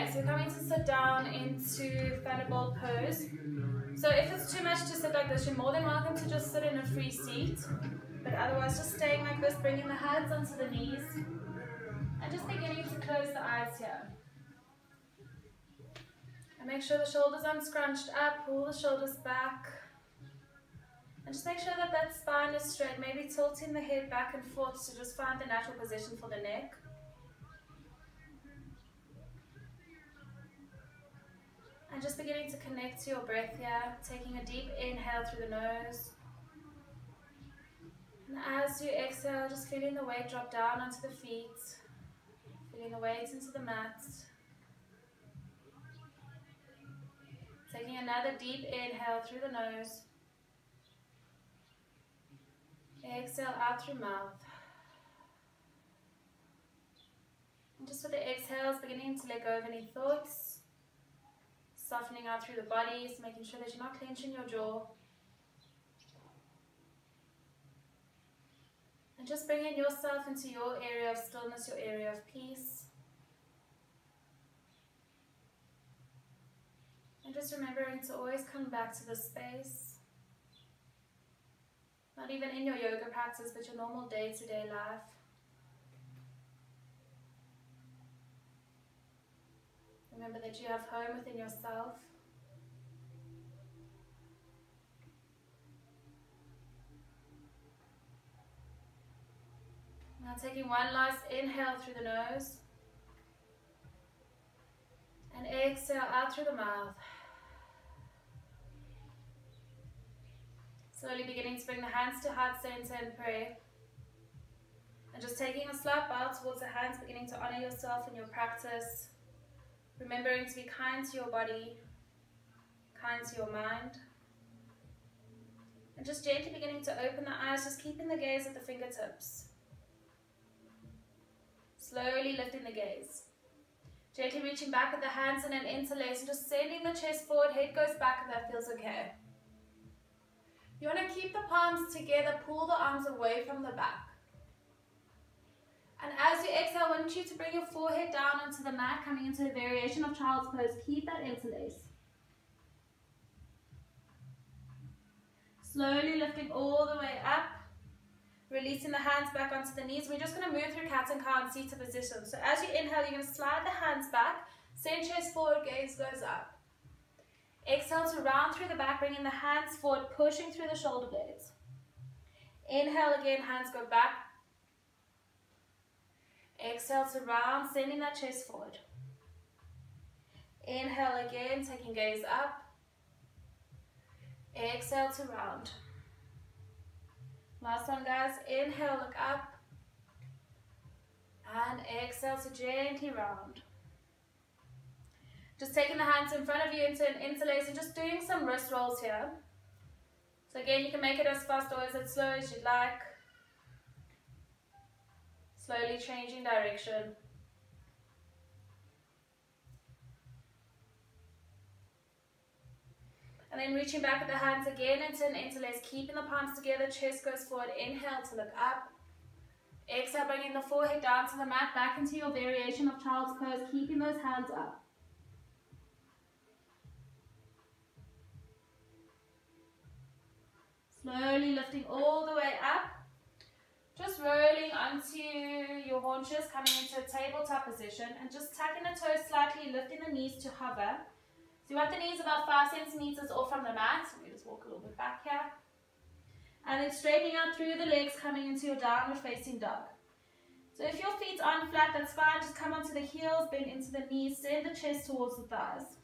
So we're coming to sit down into Thunderbolt pose. So if it's too much to sit like this, you're more than welcome to just sit in a free seat. But otherwise, just staying like this, bringing the hands onto the knees. And just beginning to close the eyes here. And make sure the shoulders aren't scrunched up, pull the shoulders back. And just make sure that that spine is straight, maybe tilting the head back and forth to just find the natural position for the neck. And just beginning to connect to your breath here, taking a deep inhale through the nose. And as you exhale, just feeling the weight drop down onto the feet, feeling the weight into the mat. Taking another deep inhale through the nose. Exhale out through mouth. And just with the exhales, beginning to let go of any thoughts. Softening out through the bodies, making sure that you're not clenching your jaw. And just bringing yourself into your area of stillness, your area of peace. And just remembering to always come back to this space. Not even in your yoga practice, but your normal day-to-day life. Remember that you have home within yourself. Now taking one last inhale through the nose. And exhale out through the mouth. Slowly beginning to bring the hands to heart center and pray. And just taking a slight bow towards the hands, beginning to honor yourself in your practice. Remembering to be kind to your body, kind to your mind. And just gently beginning to open the eyes, just keeping the gaze at the fingertips. Slowly lifting the gaze. Gently reaching back with the hands in an interlace and just sending the chest forward, head goes back if that feels okay. You want to keep the palms together, pull the arms away from the back. And as you exhale, I want you to bring your forehead down onto the mat, coming into a variation of child's pose. Keep that interlace. Slowly lifting all the way up. Releasing the hands back onto the knees. We're just going to move through cat and cow and seated position. So as you inhale, you're going to slide the hands back. Send chest forward, gaze goes up. Exhale to round through the back, bringing the hands forward, pushing through the shoulder blades. Inhale again, hands go back. Exhale to round, sending that chest forward. Inhale again, taking gaze up. Exhale to round. Last one, guys. Inhale, look up. And exhale to gently round. Just taking the hands in front of you into an interlace and just doing some wrist rolls here. So again, you can make it as fast or as slow as you'd like. Slowly changing direction. And then reaching back with the hands again into an interlace, keeping the palms together, chest goes forward. Inhale to look up. Exhale, bringing the forehead down to the mat, back into your variation of child's pose, keeping those hands up. Slowly lifting all the way up. Just rolling onto your haunches, coming into a tabletop position, and just tucking the toes slightly, lifting the knees to hover. So you want the knees about 5 centimeters off from the mat. So we just walk a little bit back here. And then straightening out through the legs, coming into your downward facing dog. So if your feet aren't flat, that's fine. Just come onto the heels, bend into the knees, send the chest towards the thighs.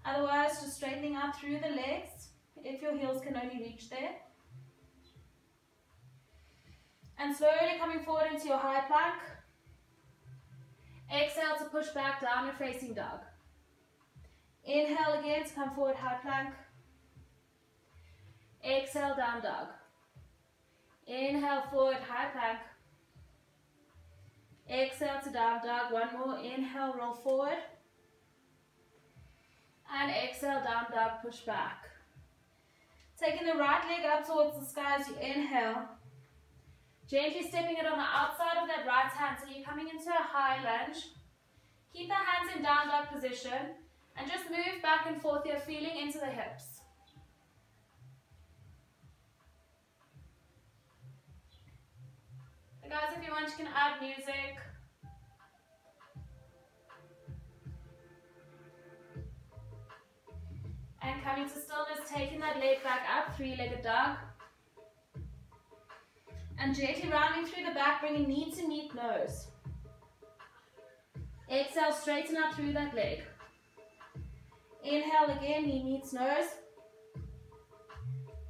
Otherwise, just straightening out through the legs, if your heels can only reach there. And slowly coming forward into your high plank. Exhale to push back, downward facing dog. Inhale again to come forward, high plank. Exhale, down dog. Inhale, forward, high plank. Exhale to down dog. One more. Inhale, roll forward. And exhale, down dog, push back. Taking the right leg up towards the sky as you inhale. Gently stepping it on the outside of that right hand. So you're coming into a high lunge. Keep the down dog position and just move back and forth here, feeling into the hips. So guys, if you want, you can add music. And coming to stillness, taking that leg back up, three-legged dog. And gently rounding through the back, bringing knee to meet nose. Exhale, straighten out through that leg. Inhale again, knee meets nose.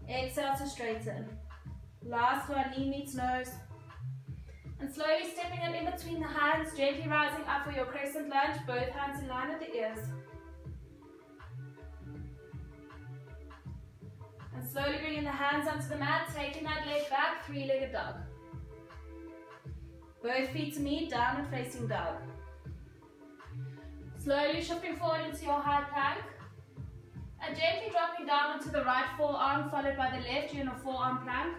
Exhale to straighten. Last one, knee meets nose. And slowly stepping it in between the hands, gently rising up for your crescent lunge, both hands in line with the ears. And slowly bringing the hands onto the mat, taking that leg back, three-legged dog. Both feet to meet, downward facing dog. Slowly shifting forward into your high plank. And gently dropping down onto the right forearm, followed by the left, you're in a forearm plank.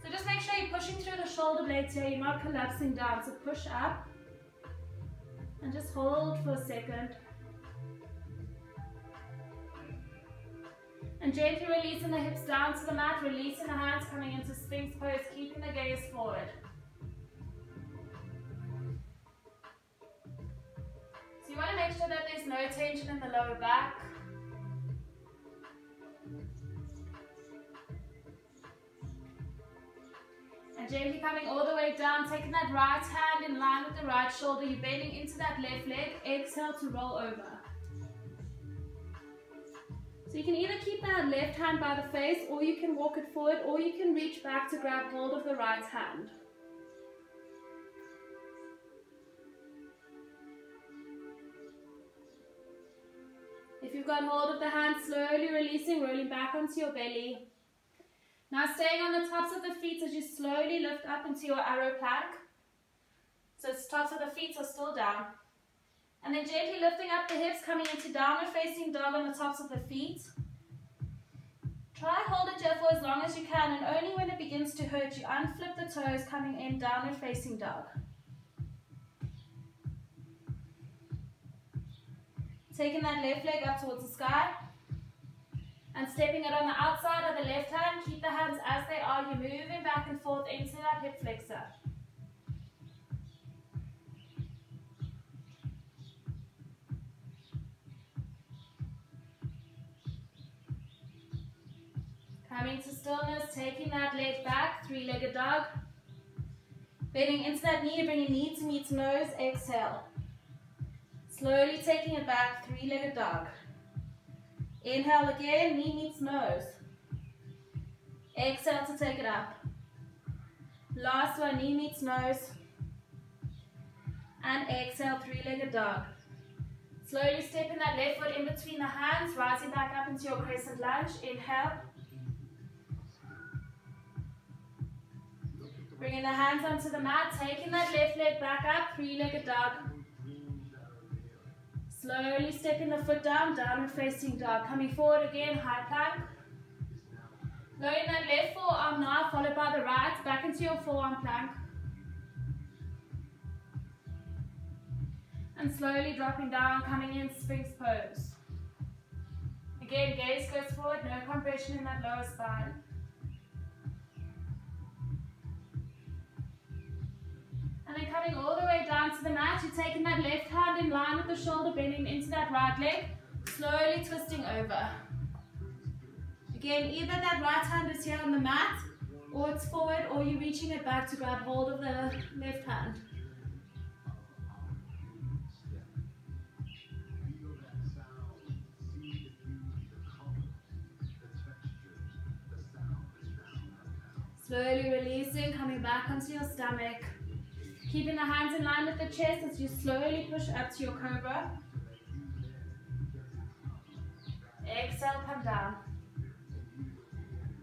So just make sure you're pushing through the shoulder blades here, you're not collapsing down. So push up. And just hold for a second. And gently releasing the hips down to the mat, releasing the hands, coming into Sphinx pose, keeping the gaze forward. So you want to make sure that there's no tension in the lower back. And gently coming all the way down, taking that right hand in line with the right shoulder, you're bending into that left leg, exhale to roll over. So you can either keep that left hand by the face, or you can walk it forward, or you can reach back to grab hold of the right hand. If you've got hold of the hand, slowly releasing, rolling back onto your belly. Now staying on the tops of the feet as you slowly lift up into your arrow plank. So the tops of the feet are still down. And then gently lifting up the hips, coming into downward facing dog on the tops of the feet. Try hold it here for as long as you can, and only when it begins to hurt you, unflip the toes, coming in downward facing dog. Taking that left leg up towards the sky. And stepping it on the outside of the left hand, keep the hands as they are, you're moving back and forth into that hip flexor. Coming to stillness, taking that leg back, three-legged dog. Bending into that knee, bringing knee to meet nose, exhale. Slowly taking it back, three-legged dog. Inhale again, knee meets nose. Exhale to take it up. Last one, knee meets nose. And exhale, three-legged dog. Slowly stepping that left foot in between the hands, rising back up into your crescent lunge. Inhale. Bringing the hands onto the mat, taking that left leg back up, three-legged dog. Slowly stepping the foot down, downward facing dog. Coming forward again, high plank. Lowering that left forearm now, followed by the right, back into your forearm plank. And slowly dropping down, coming in Sphinx pose. Again, gaze goes forward, no compression in that lower spine. And then coming all the way down to the mat, you're taking that left hand in line with the shoulder, bending into that right leg, slowly twisting over. Again, either that right hand is here on the mat, or it's forward, or you're reaching it back to grab hold of the left hand. Slowly releasing, coming back onto your stomach. Keeping the hands in line with the chest as you slowly push up to your cobra. Exhale, come down.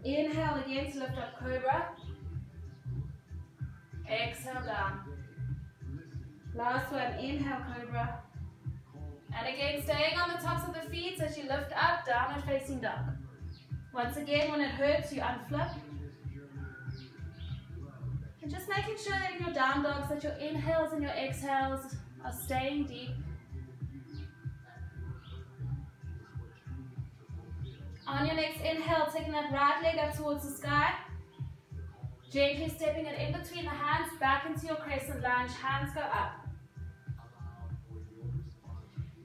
Inhale again to lift up cobra. Exhale, down. Last one, inhale, cobra. And again, staying on the tops of the feet as you lift up, downward facing dog. Once again, when it hurts, you unflip. And just making sure that in your down dogs that your inhales and your exhales are staying deep. On your next inhale, taking that right leg up towards the sky. Gently stepping it in between the hands, back into your crescent lunge, hands go up.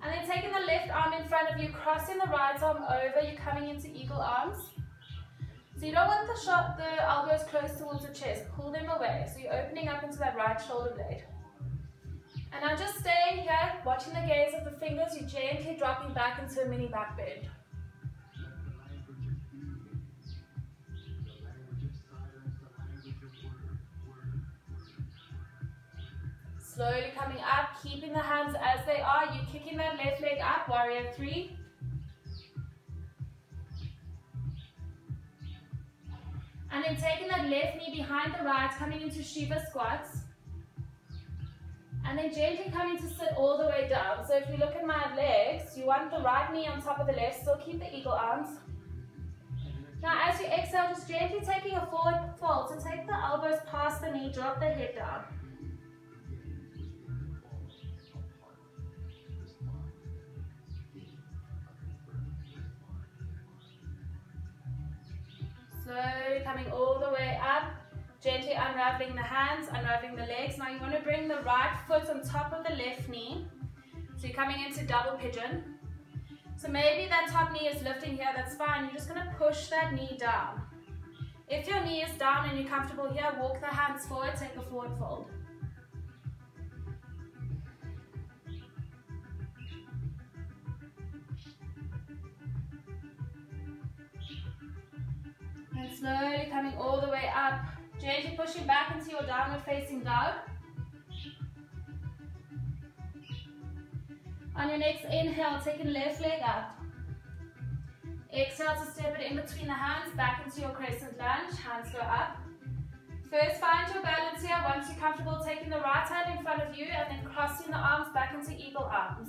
And then taking the left arm in front of you, crossing the right arm over, you're coming into eagle arms. So you don't want the elbows close towards the chest, pull them away. So you're opening up into that right shoulder blade. And now just staying here, watching the gaze of the fingers, you're gently dropping back into a mini back bend. Slowly coming up, keeping the hands as they are. You're kicking that left leg up, warrior 3. And then taking that left knee behind the right, coming into Shiva squats. And then gently coming to sit all the way down. So if you look at my legs, you want the right knee on top of the left, still keep the eagle arms. Now as you exhale, just gently taking a forward fold. So take the elbows past the knee, drop the head down. Slowly coming all the way up, gently unraveling the hands, unraveling the legs. Now you want to bring the right foot on top of the left knee. So you're coming into double pigeon. So maybe that top knee is lifting here, that's fine. You're just going to push that knee down. If your knee is down and you're comfortable here, walk the hands forward, take a forward fold. And slowly coming all the way up, gently pushing back into your downward facing dog. On your next inhale, taking left leg up. Exhale to step it in between the hands, back into your crescent lunge, hands go up. First find your balance here, once you're comfortable taking the right hand in front of you and then crossing the arms back into eagle arms.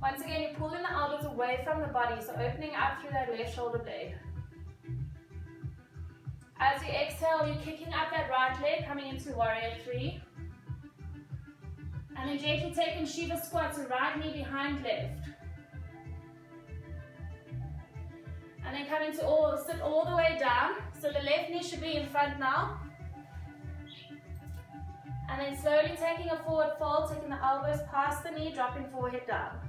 Once again, you're pulling the elbows away from the body, so opening up through that left shoulder blade. As you exhale, you're kicking up that right leg, coming into warrior 3. And then gently taking Shiva squats, so right knee behind left. And then coming to sit all the way down. So the left knee should be in front now. And then slowly taking a forward fold, taking the elbows past the knee, dropping forehead down.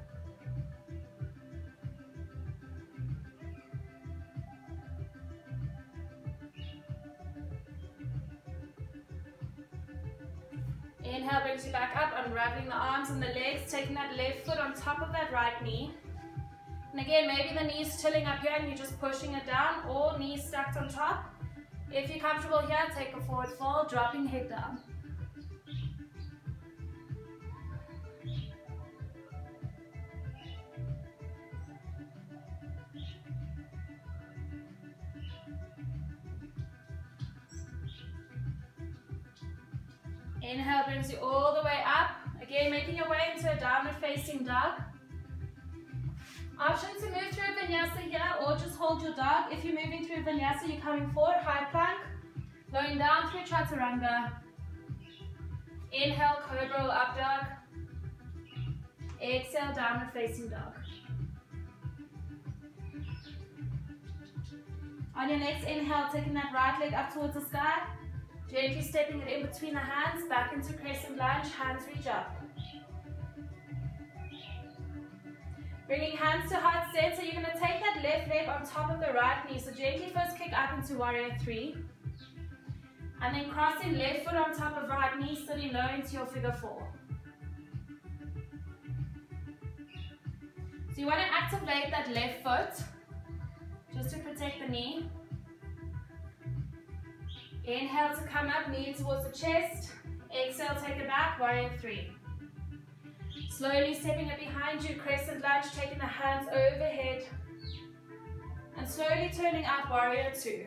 Inhale brings you back up, unraveling the arms and the legs, taking that left foot on top of that right knee. And again, maybe the knee's tilling up here and you're just pushing it down, or knees stacked on top. If you're comfortable here, take a forward fold, dropping head down. Inhale brings you all the way up. Again, making your way into a downward facing dog. Option to move through vinyasa here, or just hold your dog. If you're moving through vinyasa, you're coming forward, high plank. Going down through chaturanga. Inhale, cobra or up dog. Exhale, downward facing dog. On your next inhale, taking that right leg up towards the sky. Gently stepping it in between the hands, back into crescent lunge, hands reach up. Bringing hands to heart center, you're going to take that left leg on top of the right knee. So gently first kick up into warrior 3. And then crossing left foot on top of right knee, sitting low into your figure 4. So you want to activate that left foot, just to protect the knee. Inhale to come up, knee towards the chest. Exhale, take it back, warrior 3. Slowly stepping it behind you, crescent lunge, taking the hands overhead. And slowly turning up, warrior 2.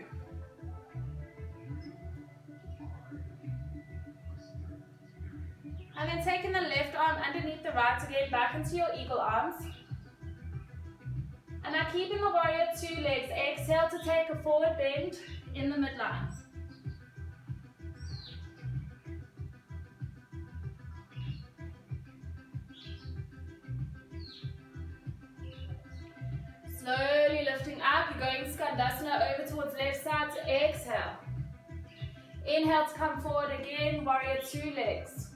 And then taking the left arm underneath the right again, back into your eagle arms. And now keeping the warrior 2 legs. Exhale to take a forward bend in the midline. Slowly lifting up, you're going Skandasana over towards left side, so exhale. Inhale to come forward again, warrior two legs.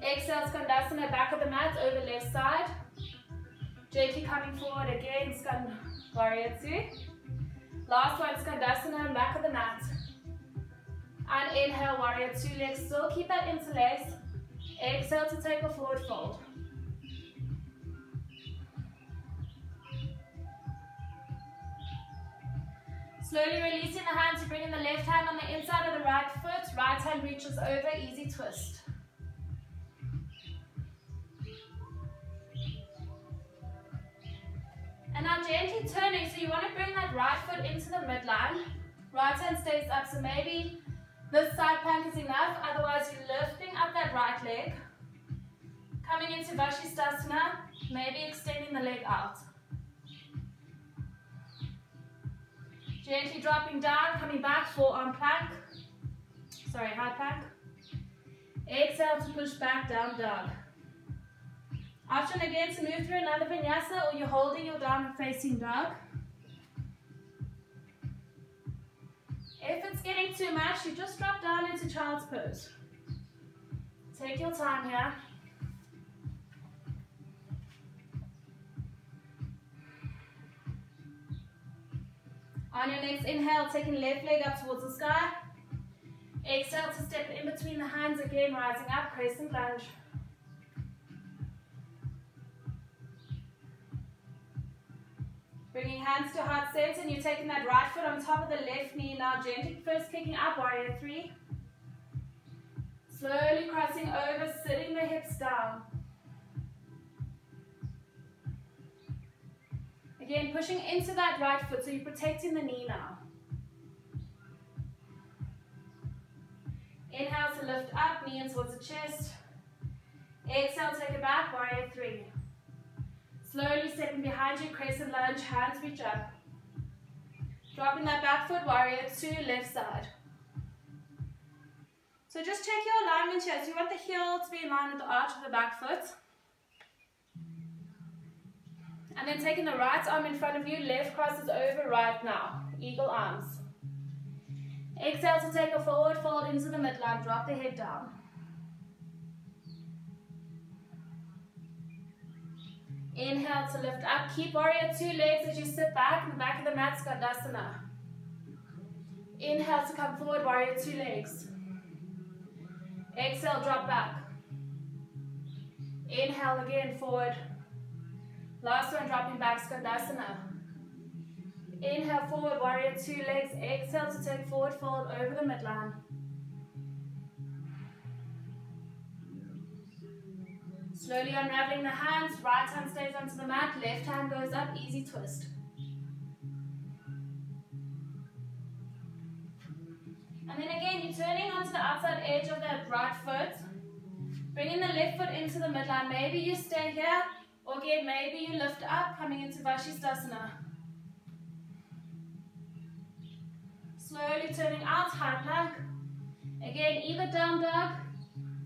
Exhale, Skandasana, back of the mat, over left side. Gently coming forward again, warrior two. Last one, Skandasana, back of the mat. And inhale, warrior two legs, still keep that interlace. Exhale to take a forward fold. Slowly releasing the hand to bring in the left hand on the inside of the right foot. Right hand reaches over, easy twist. And now gently turning, so you want to bring that right foot into the midline. Right hand stays up, so maybe this side plank is enough, otherwise you're lifting up that right leg. Coming into Vashisthasana, maybe extending the leg out. Gently dropping down, coming back, forearm plank. Sorry, high plank. Exhale to push back, down dog. Option again to move through another vinyasa, or you're holding your downward facing dog. If it's getting too much, you just drop down into child's pose. Take your time here. On your next inhale, taking left leg up towards the sky. Exhale to step in between the hands again, rising up, crescent lunge. Bringing hands to heart center, and you're taking that right foot on top of the left knee. Now gently first kicking up, warrior three. Slowly crossing over, sitting the hips down. Again, pushing into that right foot, so you're protecting the knee now. Inhale to lift up, knee in towards the chest. Exhale, take it back, warrior three. Slowly stepping behind you, crescent lunge, hands reach up. Dropping that back foot, warrior two, left side. So just check your alignment here. So you want the heel to be in line with the arch of the back foot. And then taking the right arm in front of you, left crosses over right now. Eagle arms. Exhale to take a forward fold into the midline, drop the head down. Inhale to lift up, keep warrior two legs as you sit back in the back of the mat, Skandasana. Inhale to come forward, warrior two legs. Exhale, drop back. Inhale again, forward. Last one, dropping back, Skandasana. Inhale, forward, warrior two legs. Exhale to take forward fold over the midline. Slowly unraveling the hands, right hand stays onto the mat, left hand goes up, easy twist. And then again, you're turning onto the outside edge of that right foot. Bringing the left foot into the midline. Maybe you stay here, or again, maybe you lift up, coming into Vashisthasana. Slowly turning out, high plank. Again, either down dog,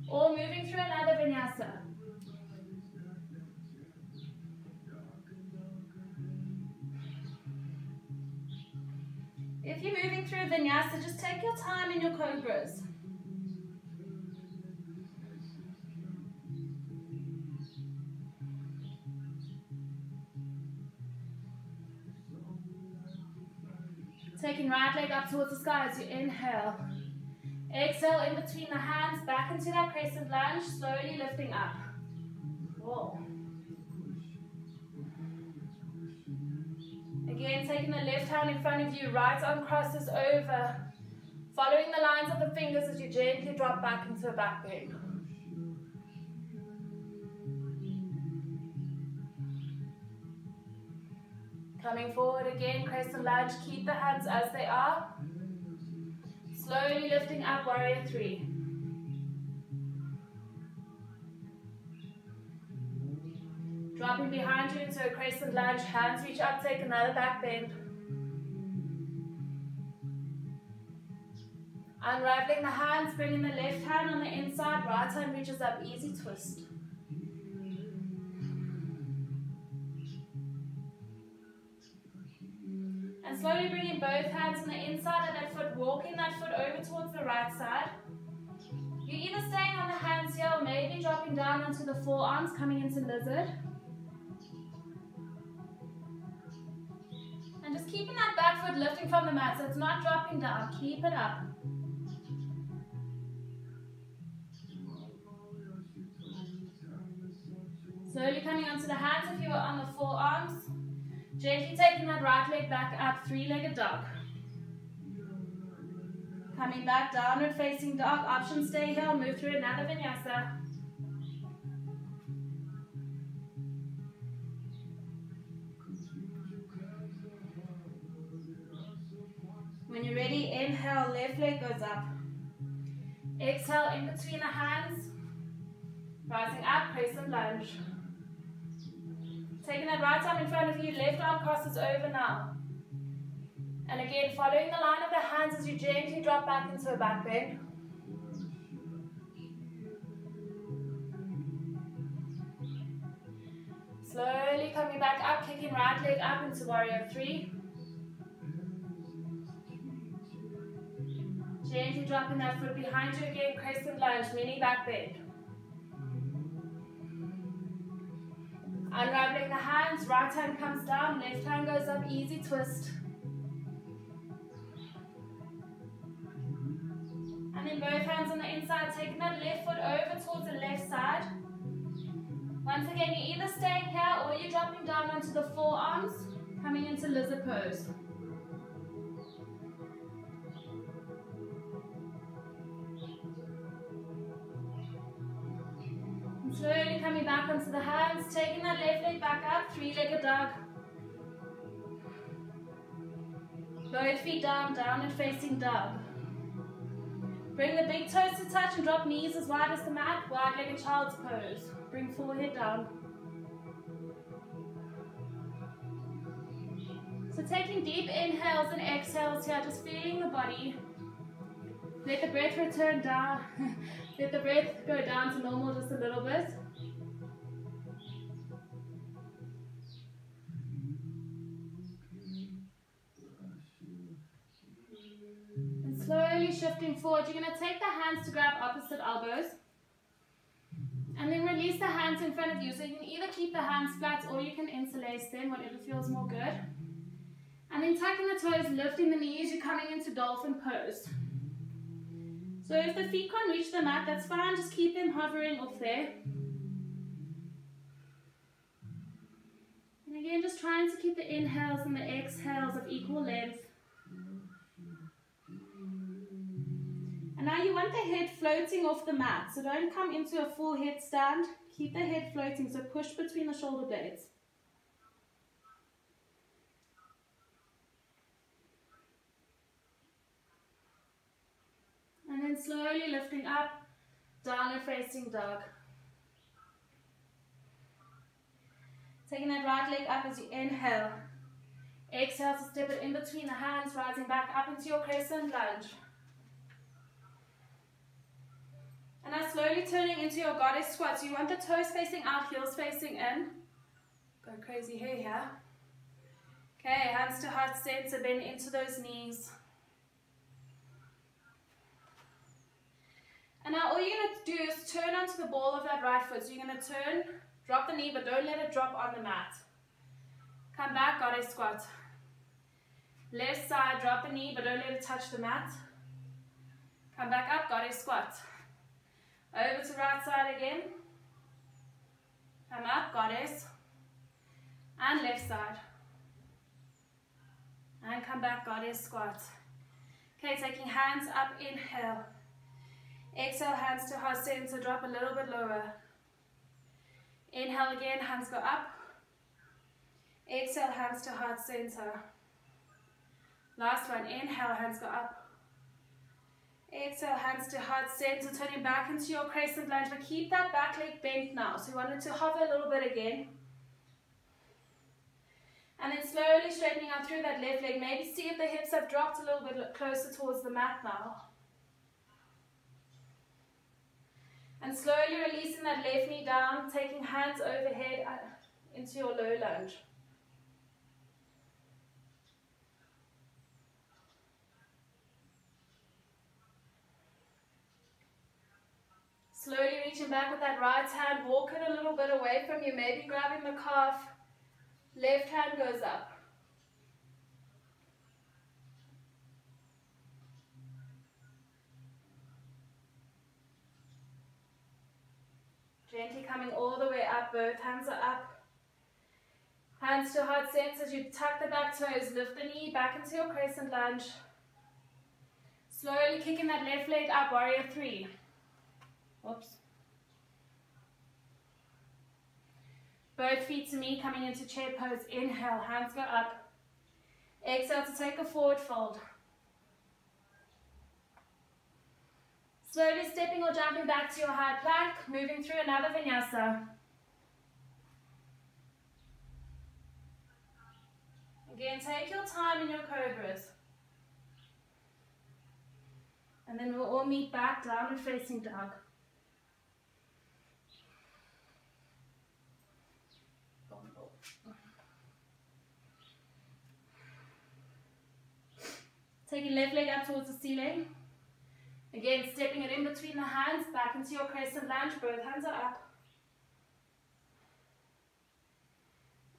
or moving through another vinyasa. If you're moving through vinyasa, just take your time in your cobras. Taking right leg up towards the sky as you inhale. Exhale in between the hands, back into that crescent lunge, slowly lifting up. Whoa. Again, taking the left hand in front of you, right arm crosses over. Following the lines of the fingers as you gently drop back into a back bend. Coming forward again, crescent lunge, keep the hands as they are. Slowly lifting up, warrior three. Dropping behind you into a crescent lunge, hands reach up, take another back bend. Unraveling the hands, bringing the left hand on the inside, right hand reaches up, easy twist. And slowly bringing both hands on the inside of that foot, walking that foot over towards the right side. You're either staying on the hands here or maybe dropping down onto the forearms, coming into lizard. And just keeping that back foot lifting from the mat, so it's not dropping down. Keep it up. Slowly coming onto the hands if you were on the forearms. Gently taking that right leg back up, three-legged dog. Coming back, downward facing dog. Option stay here, move through another vinyasa. When you're ready, inhale, left leg goes up. Exhale, in between the hands. Rising up, crescent lunge. Taking that right arm in front of you, left arm crosses over now. And again, following the line of the hands as you gently drop back into a back bend. Slowly coming back up, kicking right leg up into warrior three. Gently dropping that foot behind you again, crescent lunge, mini back bend. Unraveling the hands, right hand comes down, left hand goes up, easy twist. And then both hands on the inside, taking that left foot over towards the left side. Once again, you're either staying here or you're dropping down onto the forearms, coming into lizard pose. Slowly coming back onto the hands, taking that left leg back up, three-legged dog. Both feet down, downward facing dog. Bring the big toes to touch and drop knees as wide as the mat, wide-legged child's pose. Bring forehead down. So taking deep inhales and exhales here, just feeling the body. Let the breath return down. Let the breath go down to normal just a little bit. And slowly shifting forward, you're going to take the hands to grab opposite elbows. And then release the hands in front of you. So you can either keep the hands flat or you can interlace them, whatever feels more good. And then tucking the toes, lifting the knees, you're coming into dolphin pose. So if the feet can't reach the mat, that's fine, just keep them hovering off there. And again, just trying to keep the inhales and the exhales of equal length. And now you want the head floating off the mat, so don't come into a full headstand. Keep the head floating, so push between the shoulder blades. And then slowly lifting up, downward facing dog. Taking that right leg up as you inhale. Exhale to step it in between the hands, rising back up into your crescent lunge. And now slowly turning into your goddess squat. So you want the toes facing out, heels facing in. Go crazy here. Okay, hands to heart center, bend into those knees. And now all you're going to do is turn onto the ball of that right foot. So you're going to turn, drop the knee, but don't let it drop on the mat. Come back, goddess squat. Left side, drop the knee, but don't let it touch the mat. Come back up, goddess squat. Over to right side again. Come up, goddess. And left side. And come back, goddess squat. Okay, taking hands up, inhale. Exhale, hands to heart center, drop a little bit lower. Inhale again, hands go up. Exhale, hands to heart center. Last one, inhale, hands go up. Exhale, hands to heart center, turning back into your crescent lunge, but keep that back leg bent now. So you want it to hover a little bit again. And then slowly straightening out through that left leg. Maybe see if the hips have dropped a little bit closer towards the mat now. And slowly releasing that left knee down, taking hands overhead into your low lunge. Slowly reaching back with that right hand, walk it a little bit away from you, maybe grabbing the calf. Left hand goes up. Gently coming all the way up, both hands are up. Hands to heart center as you tuck the back toes, lift the knee back into your crescent lunge. Slowly kicking that left leg up, warrior three. Whoops. Both feet to me, coming into chair pose. Inhale, hands go up. Exhale to take a forward fold. Slowly stepping or jumping back to your high plank, moving through another vinyasa. Again, take your time in your cobras. And then we'll all meet back, downward facing dog. Taking left leg up towards the ceiling. Again, stepping it in between the hands, back into your crescent lunge, both hands are up.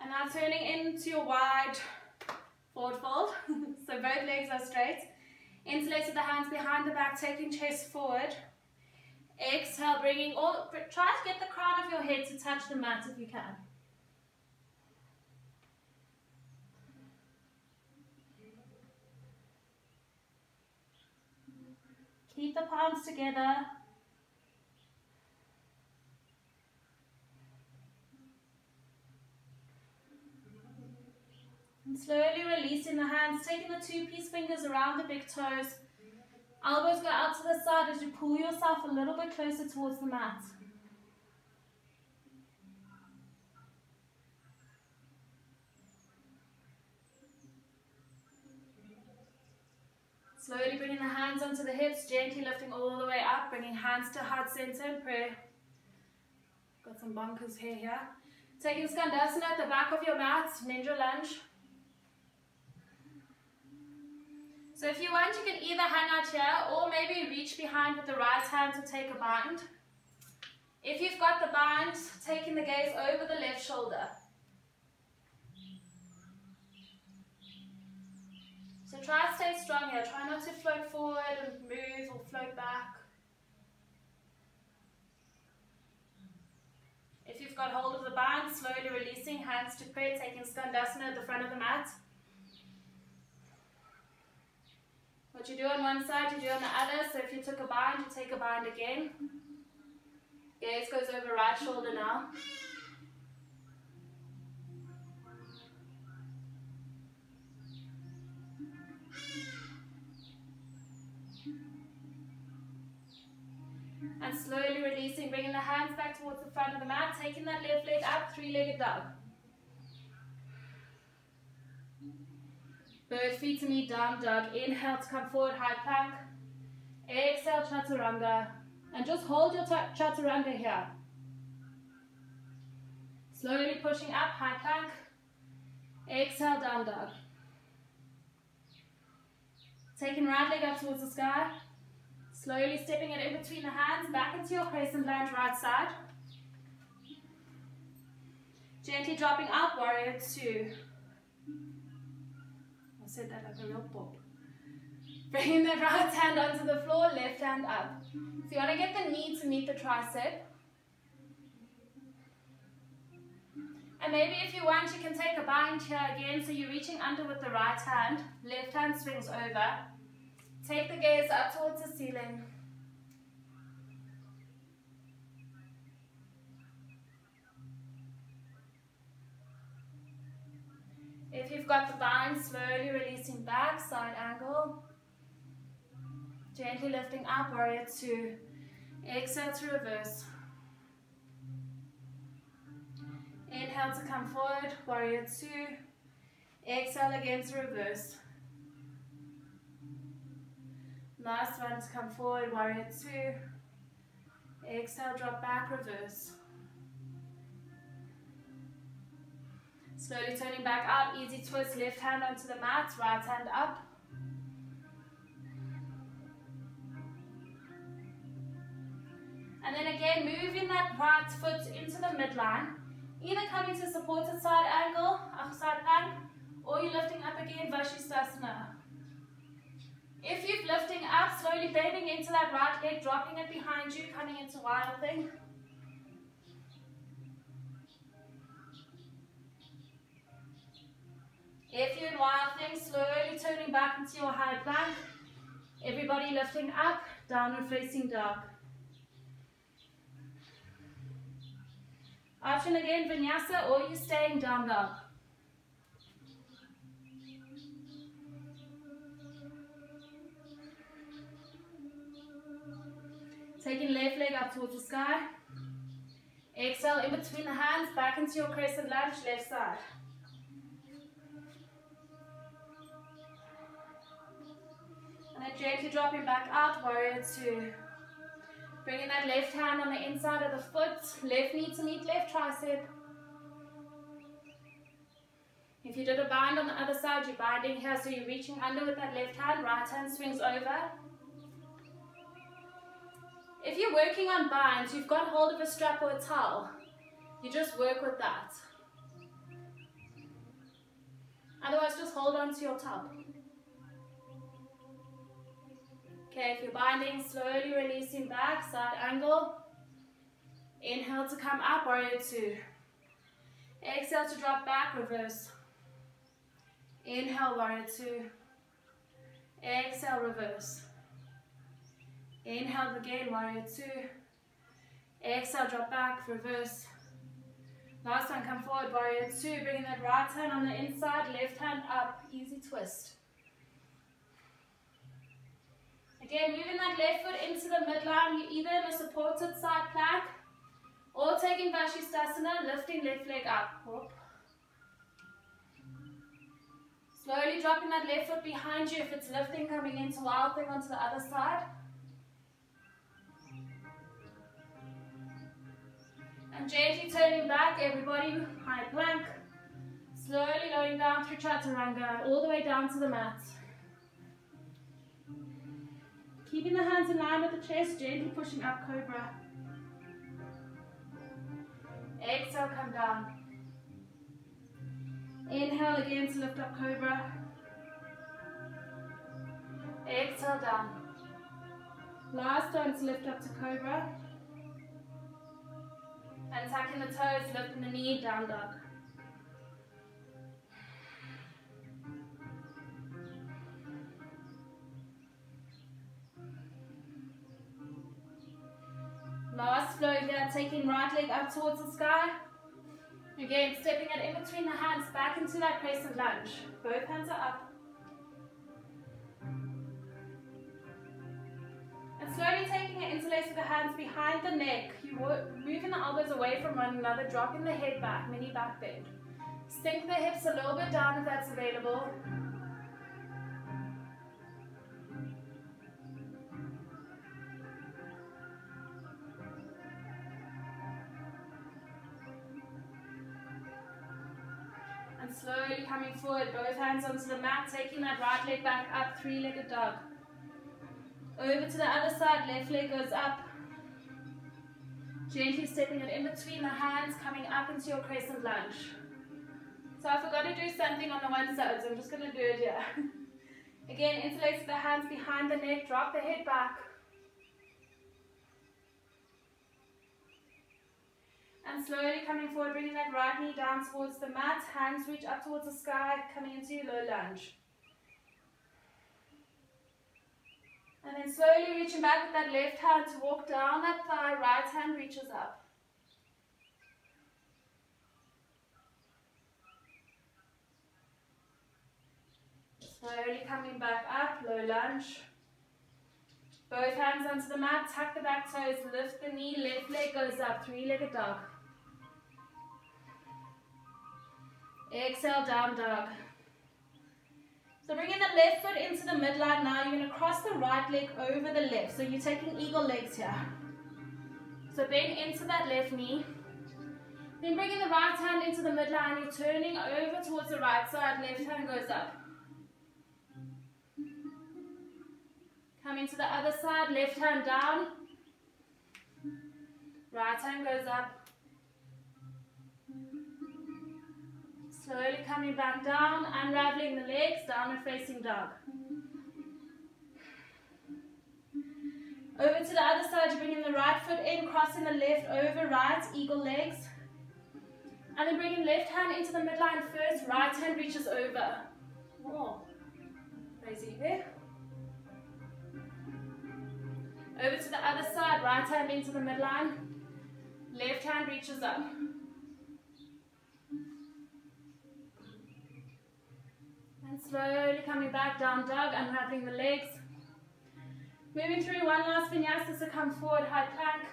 And now turning into your wide forward fold. So both legs are straight. Interlacing the hands behind the back, taking chest forward. Exhale, bringing all, try to get the crown of your head to touch the mat if you can. Keep the palms together. And slowly releasing the hands, taking the two-piece fingers around the big toes. Elbows go out to the side as you pull yourself a little bit closer towards the mat. Slowly bringing the hands onto the hips, gently lifting all the way up, bringing hands to heart center in prayer. Got some bonkers here. Taking Skandasana at the back of your mat, ninja lunge. So if you want, you can either hang out here or maybe reach behind with the right hand to take a bind. If you've got the bind, taking the gaze over the left shoulder. So try to stay strong here. Try not to float forward and move or float back. If you've got hold of the bind, slowly releasing, hands to prayer, taking Skandasana at the front of the mat. What you do on one side, you do on the other. So if you took a bind, you take a bind again. Gaze goes over right shoulder now. And slowly releasing, bringing the hands back towards the front of the mat, taking that left leg up, three-legged dog. Both feet to meet down dog. Inhale to come forward, high plank. Exhale, chaturanga. And just hold your chaturanga here. Slowly pushing up, high plank. Exhale, down dog. Taking right leg up towards the sky. Slowly stepping it in between the hands, back into your crescent lunge, right side. Gently dropping up, warrior two. I said that like a real pop. Bringing the right hand onto the floor, left hand up. So you want to get the knee to meet the tricep. And maybe if you want, you can take a bind here again. So you're reaching under with the right hand. Left hand swings over. Take the gaze up towards the ceiling. If you've got the bind, slowly releasing back, side angle. Gently lifting up, warrior two. Exhale to reverse. Inhale to come forward, warrior two. Exhale again to reverse. Last one to come forward, warrior two. Exhale, drop back, reverse. Slowly turning back out, easy twist, left hand onto the mat, right hand up. And then again, moving that right foot into the midline, either coming to supported side angle, side plank, or you're lifting up again, Vashisthasana. If you're lifting up, slowly bending into that right leg, dropping it behind you, coming into Wild Thing. If you're in Wild Thing, slowly turning back into your high plank. Everybody lifting up, downward facing dog. Option again, Vinyasa, or you're staying down dog. Taking left leg up towards the sky. Exhale in between the hands, back into your crescent lunge, left side. And then gently dropping back out, warrior two. Bringing that left hand on the inside of the foot, left knee to meet left tricep. If you did a bind on the other side, you're binding here, so you're reaching under with that left hand, right hand swings over. If you're working on binds, you've got hold of a strap or a towel, you just work with that. Otherwise, just hold on to your towel. Okay, if you're binding, slowly releasing back, side angle. Inhale to come up, warrior two. Exhale to drop back, reverse. Inhale, warrior two. Exhale, reverse. Inhale again, warrior two. Exhale, drop back, reverse. Last one, come forward, warrior two. Bringing that right hand on the inside, left hand up, easy twist. Again, moving that left foot into the midline, you're either in a supported side plank or taking Vashisthasana, lifting left leg up. Whoop. Slowly dropping that left foot behind you. If it's lifting, coming into Wild Thing onto the other side. And gently turning back, everybody, high plank. Slowly lowering down through Chaturanga, all the way down to the mat. Keeping the hands in line with the chest, gently pushing up, Cobra. Exhale, come down. Inhale again to lift up, Cobra. Exhale, down. Last one to lift up to Cobra. And tucking the toes, lifting the knee, down dog. Last flow here, taking right leg up towards the sky. Again, stepping it in between the hands, back into that crescent lunge. Both hands are up. And slowly taking it, interlacing the hands behind the neck. You're moving the elbows away from one another, dropping the head back, mini back bend. Sink the hips a little bit down if that's available. And slowly coming forward, both hands onto the mat, taking that right leg back up, three-legged dog. Over to the other side, left leg goes up. Gently stepping it in between the hands, coming up into your crescent lunge. So I forgot to do something on the one side, so I'm just going to do it here. Again, interlace the hands behind the neck, drop the head back. And slowly coming forward, bringing that right knee down towards the mat, hands reach up towards the sky, coming into your low lunge. And then slowly reaching back with that left hand to walk down that thigh, right hand reaches up. Slowly coming back up, low lunge. Both hands onto the mat, tuck the back toes, lift the knee, left leg goes up, three-legged dog. Exhale, down dog. So bringing the left foot into the midline now, you're going to cross the right leg over the left. So you're taking eagle legs here. So bend into that left knee. Then bringing the right hand into the midline, you're turning over towards the right side, left hand goes up. Coming to the other side, left hand down. Right hand goes up. Slowly coming back down, unraveling the legs, downward facing dog. Over to the other side, you're bringing the right foot in, crossing the left over right, eagle legs. And then bringing left hand into the midline first, right hand reaches over. Oh, crazy there. Over to the other side, right hand into the midline, left hand reaches up. And slowly coming back down dog, unwrapping the legs. Moving through one last vinyasa, so come forward, high plank.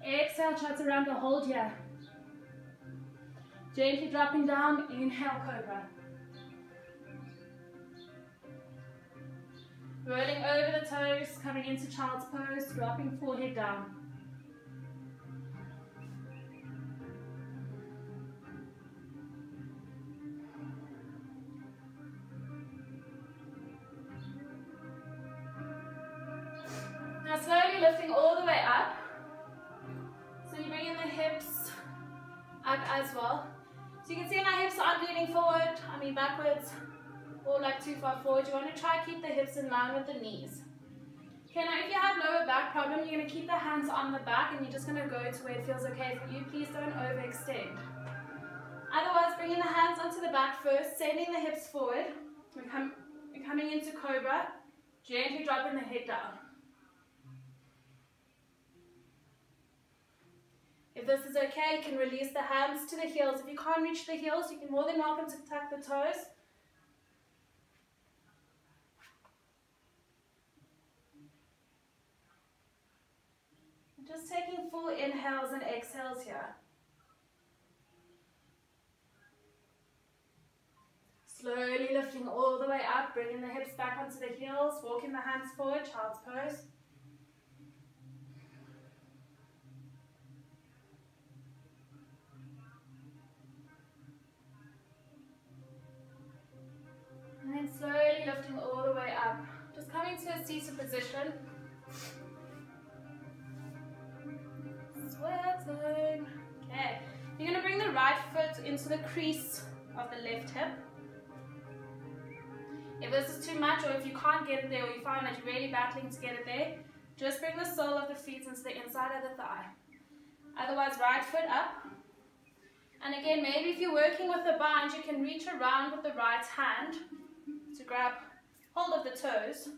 Exhale, chaturanga, hold here. Gently dropping down, inhale, cobra. Rolling over the toes, coming into child's pose, dropping forehead down. Now slowly lifting all the way up. So you're bringing the hips up as well. So you can see my hips aren't leaning forward, backwards, or like too far forward. You want to try to keep the hips in line with the knees. Okay, now if you have lower back problem, you're going to keep the hands on the back and you're just going to go to where it feels okay for you. Please don't overextend. Otherwise, bringing the hands onto the back first, sending the hips forward. We're coming into cobra, gently dropping the head down. If this is okay, you can release the hands to the heels. If you can't reach the heels, you can more than welcome to tuck the toes. Just taking full inhales and exhales here. Slowly lifting all the way up, bringing the hips back onto the heels, walking the hands forward, child's pose. And then slowly lifting all the way up. Just coming to a seated position. Sweating. Okay. You're going to bring the right foot into the crease of the left hip. If this is too much, or if you can't get it there, or you find that you're really battling to get it there, just bring the sole of the feet into the inside of the thigh. Otherwise, right foot up. And again, maybe if you're working with the bind, you can reach around with the right hand to grab hold of the toes,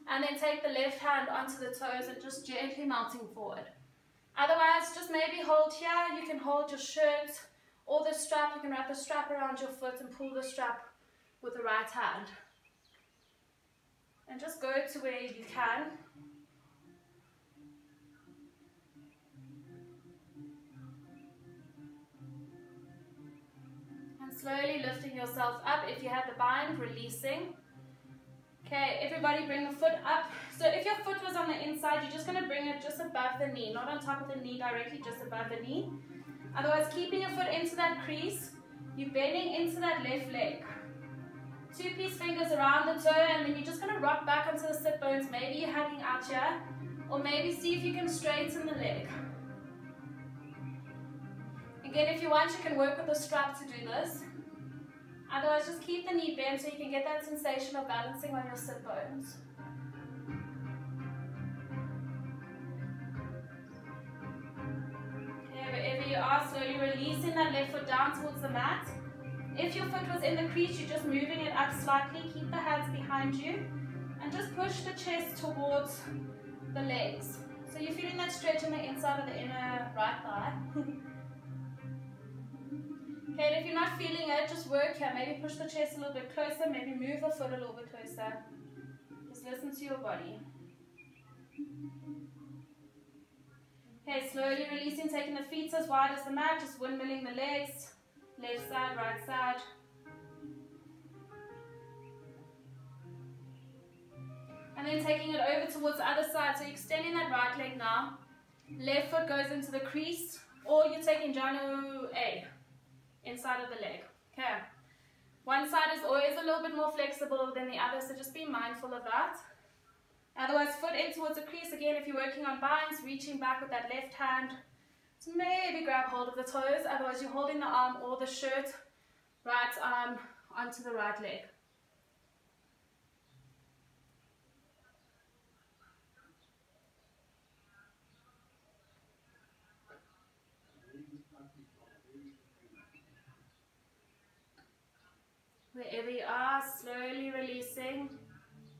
and then take the left hand onto the toes and just gently melting forward. Otherwise, just maybe hold here. You can hold your shirt or the strap. You can wrap the strap around your foot and pull the strap with the right hand. And just go to where you can. And slowly lifting yourself up. If you have the bind, releasing. Okay, everybody bring the foot up. So if your foot was on the inside, you're just going to bring it just above the knee, not on top of the knee directly, just above the knee. Otherwise, keeping your foot into that crease, you're bending into that left leg. Two-piece fingers around the toe, and then you're just going to rock back onto the sit bones. Maybe you're hanging out here, or maybe see if you can straighten the leg. Again, if you want, you can work with the strap to do this. Otherwise, just keep the knee bent so you can get that sensation of balancing on your sit bones. Okay, wherever you are, slowly releasing that left foot down towards the mat. If your foot was in the crease, you're just moving it up slightly. Keep the hands behind you and just push the chest towards the legs. So you're feeling that stretch on the inside of the inner right thigh. Okay, and if you're not feeling it, just work here. Maybe push the chest a little bit closer, maybe move the foot a little bit closer. Just listen to your body. Okay, slowly releasing, taking the feet as wide as the mat, just windmilling the legs. Left side, right side. And then taking it over towards the other side. So you're extending that right leg now. Left foot goes into the crease, or you're taking Janu A. Inside of the leg. Okay. One side is always a little bit more flexible than the other, so just be mindful of that. Otherwise, foot in towards the crease. Again, if you're working on binds, reaching back with that left hand. So maybe grab hold of the toes. Otherwise, you're holding the arm or the shirt, right arm onto the right leg. Wherever you are, slowly releasing.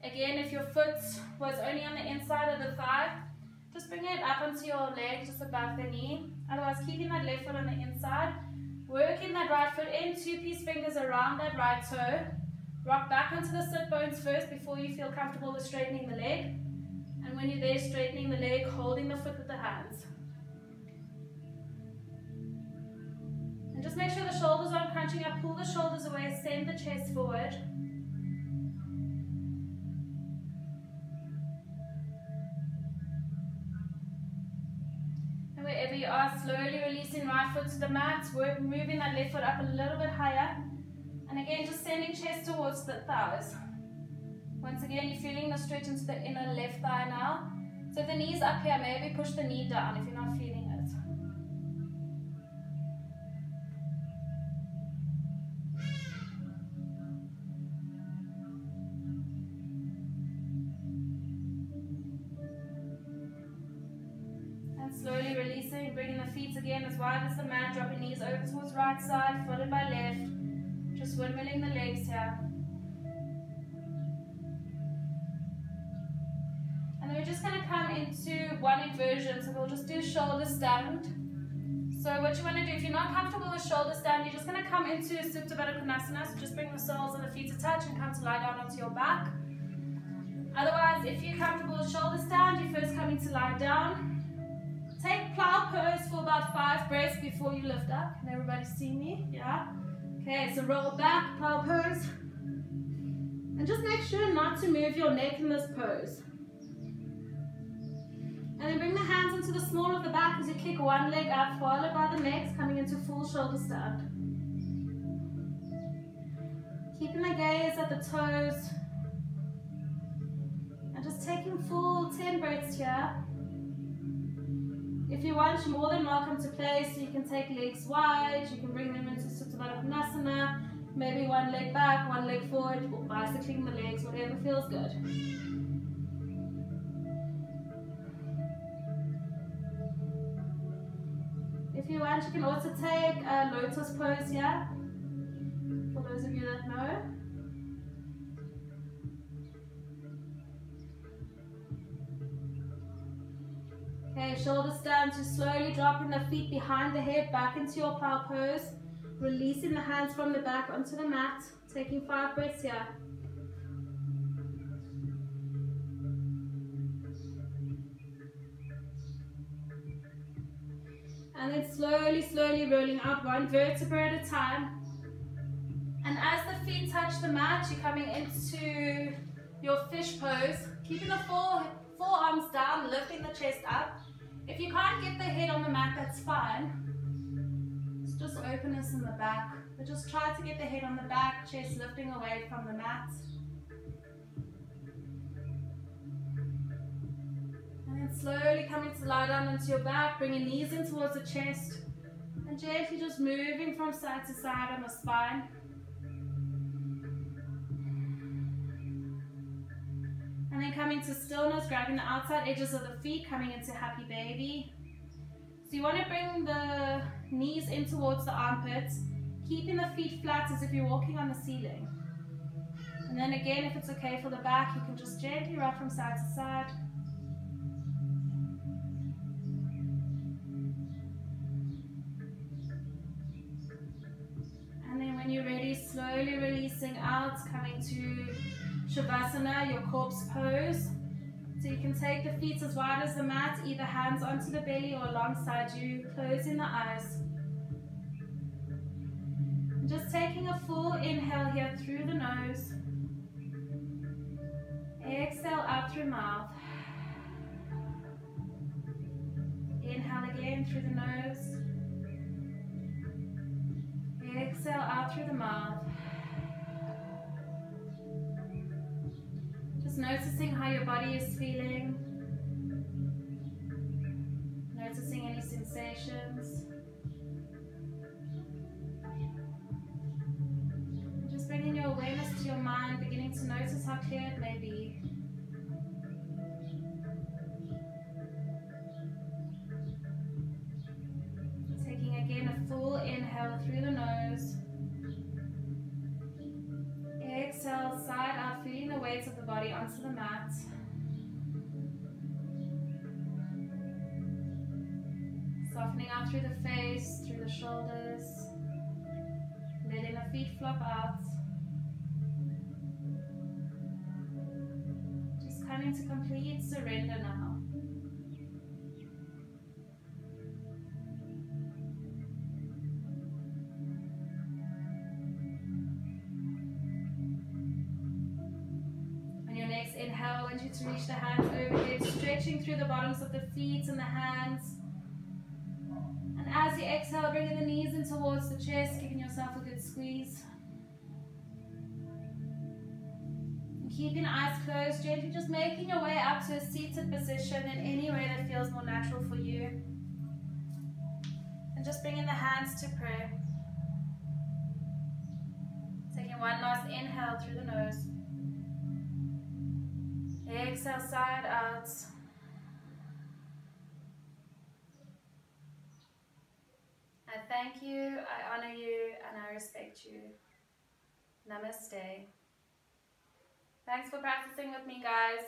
Again, if your foot was only on the inside of the thigh, just bring it up onto your leg, just above the knee. Otherwise, keeping that left foot on the inside. Working that right foot in, two-piece fingers around that right toe. Rock back onto the sit bones first before you feel comfortable with straightening the leg. And when you're there, straightening the leg, holding the foot with the hands. And just make sure the shoulders aren't crunching up. Pull the shoulders away, send the chest forward. And wherever you are, slowly releasing right foot to the mat. Work moving that left foot up a little bit higher. And again, just sending chest towards the thighs. Once again, you're feeling the stretch into the inner left thigh now. So if the knee's up here, maybe push the knee down if you're not feeling it. Slowly releasing, bringing the feet again as wide as the mat, dropping knees over towards right side, followed by left. Just windmilling the legs here. And then we're just going to come into one inversion, so we'll just do shoulder stand. So what you want to do, if you're not comfortable with shoulder stand, you're just going to come into Supta Baddha Konasana, so just bring the soles of the feet to touch and come to lie down onto your back. Otherwise, if you're comfortable with shoulder stand, you're first coming to lie down. Take plow pose for about 5 breaths before you lift up. Can everybody see me? Yeah? Okay, so roll back, plow pose. And just make sure not to move your neck in this pose. And then bring the hands into the small of the back as you kick one leg up, followed by the next, coming into full shoulder stand. Keeping the gaze at the toes. And just taking full 10 breaths here. If you want, you're more than welcome to play, so you can take legs wide, you can bring them into Supta Baddha Konasana, maybe one leg back, one leg forward, or bicycling the legs, whatever feels good. If you want, you can also take a lotus pose here, for those of you that know. Okay, shoulder stand, just slowly dropping the feet behind the head, back into your plow pose. Releasing the hands from the back onto the mat. Taking 5 breaths here. And then slowly, slowly rolling out one vertebra at a time. And as the feet touch the mat, you're coming into your fish pose. Keeping the forearms down, lifting the chest up. If you can't get the head on the mat, that's fine. It's just openness in the back. But just try to get the head on the back, chest lifting away from the mat. And then slowly coming to lie down onto your back, bringing knees in towards the chest. And gently just moving from side to side on the spine. And then coming to stillness, grabbing the outside edges of the feet, coming into happy baby. So you want to bring the knees in towards the armpits, keeping the feet flat as if you're walking on the ceiling. And then again, if it's okay for the back, you can just gently rock from side to side. And then when you're ready, slowly releasing out, coming to Shavasana, your corpse pose. So you can take the feet as wide as the mat, either hands onto the belly or alongside you, closing the eyes. And just taking a full inhale here through the nose. Exhale out through mouth. Inhale again through the nose. Exhale out through the mouth. noticing how your body is feeling. Noticing any sensations. Just bringing your awareness to your mind, beginning to notice how clear it may be. Taking again a full inhale through the nose. Exhale, side out, feeling the weight of the body onto the mat. Softening out through the face, through the shoulders. Letting the feet flop out. Just coming to complete surrender now. On your next inhale, I want you to reach the hands overhead, stretching through the bottoms of the feet and the hands. And as you exhale, bringing the knees in towards the chest, giving yourself a good squeeze. And keeping eyes closed, gently just making your way up to a seated position in any way that feels more natural for you. And just bringing the hands to prayer. Taking one last inhale through the nose. Exhale, side out. I thank you, I honor you, and I respect you. Namaste. Thanks for practicing with me, guys.